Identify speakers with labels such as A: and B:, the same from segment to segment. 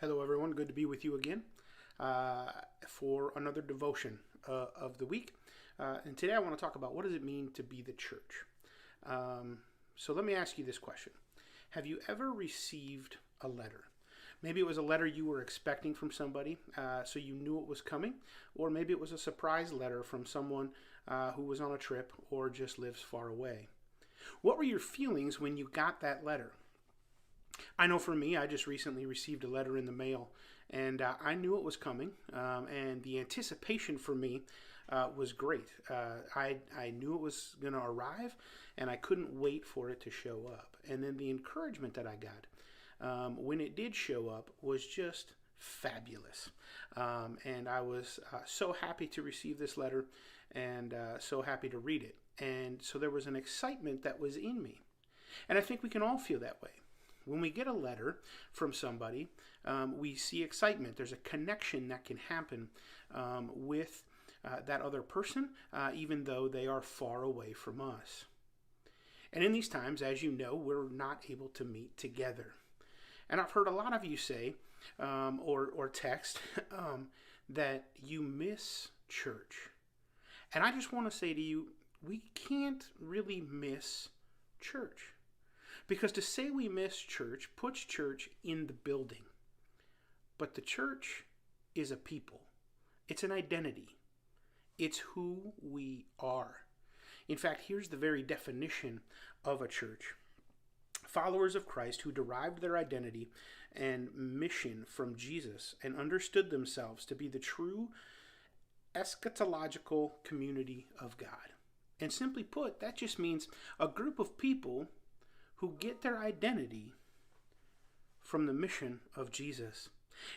A: Hello, everyone. Good to be with you again for another devotion of the week. And today I want to talk about what does it mean to be the church. So let me ask you this question. Have you ever received a letter? Maybe it was a letter you were expecting from somebody, so you knew it was coming, or maybe it was a surprise letter from someone who was on a trip or just lives far away. What were your feelings when you got that letter? I know for me, I just recently received a letter in the mail, and I knew it was coming, and the anticipation for me was great. I knew it was going to arrive, and I couldn't wait for it to show up. And then the encouragement that I got when it did show up was just fabulous. And I was so happy to receive this letter and so happy to read it. And so there was an excitement that was in me. And I think we can all feel that way. When we get a letter from somebody, we see excitement. There's a connection that can happen with that other person, even though they are far away from us. And in these times, as you know, we're not able to meet together. And I've heard a lot of you say or text that you miss church. And I just want to say to you, we can't really miss church. Because to say we miss church puts church in the building. But the church is a people. It's an identity. It's who we are. In fact, here's the very definition of a church. Followers of Christ who derived their identity and mission from Jesus and understood themselves to be the true eschatological community of God. And simply put, that just means a group of people who get their identity from the mission of Jesus.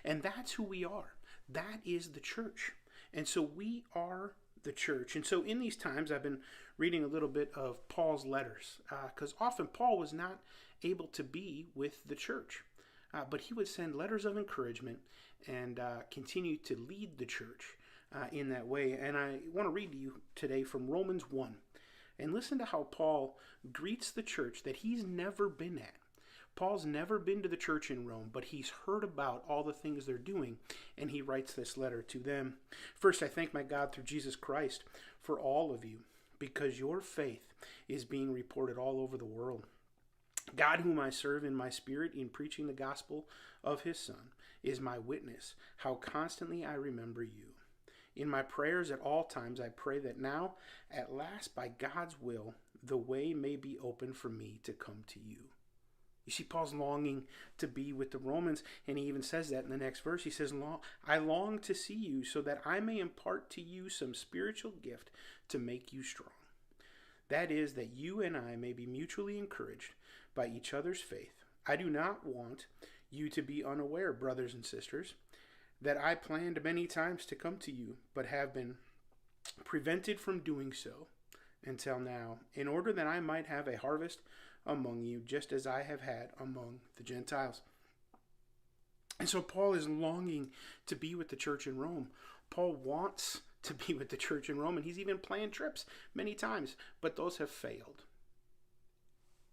A: And that's who we are. That is the church. And so we are the church. And so in these times, I've been reading a little bit of Paul's letters, because often Paul was not able to be with the church. But he would send letters of encouragement and continue to lead the church in that way. And I want to read to you today from Romans 1. And listen to how Paul greets the church that he's never been at. Paul's never been to the church in Rome, but he's heard about all the things they're doing, and he writes this letter to them. First, I thank my God through Jesus Christ for all of you, because your faith is being reported all over the world. God, whom I serve in my spirit in preaching the gospel of his Son, is my witness, how constantly I remember you. In my prayers at all times, I pray that now, at last, by God's will, the way may be open for me to come to you. You see, Paul's longing to be with the Romans, and he even says that in the next verse. He says, I long to see you so that I may impart to you some spiritual gift to make you strong. That is, that you and I may be mutually encouraged by each other's faith. I do not want you to be unaware, brothers and sisters, that I planned many times to come to you, but have been prevented from doing so until now, in order that I might have a harvest among you, just as I have had among the Gentiles. And so Paul is longing to be with the church in Rome. Paul wants to be with the church in Rome, and he's even planned trips many times, but those have failed.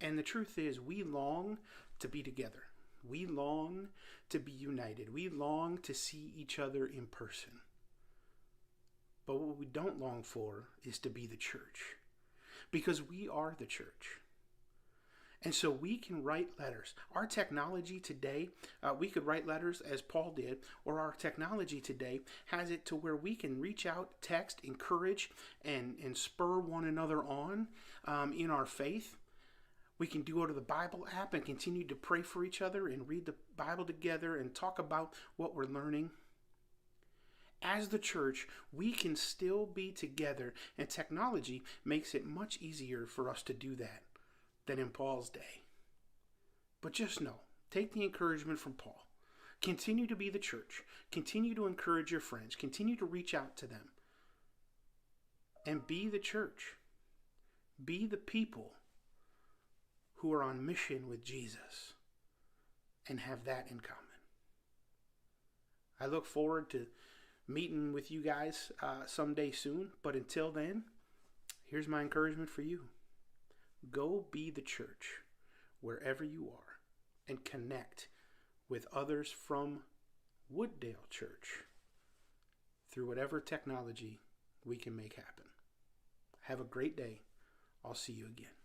A: And the truth is, we long to be together. We long to be united. We long to see each other in person. But what we don't long for is to be the church, because we are the church. And so we can write letters. Our technology today, we could write letters as Paul did, or our technology today has it to where we can reach out, text, encourage, and spur one another on in our faith. We can go to the Bible app and continue to pray for each other and read the Bible together and talk about what we're learning. As the church, we can still be together, and technology makes it much easier for us to do that than in Paul's day. But just know, take the encouragement from Paul. Continue to be the church. Continue to encourage your friends. Continue to reach out to them. And be the church. Be the people who are on mission with Jesus and have that in common. I look forward to meeting with you guys someday soon, but until then, here's my encouragement for you. Go be the church wherever you are and connect with others from Wooddale Church through whatever technology we can make happen. Have a great day. I'll see you again.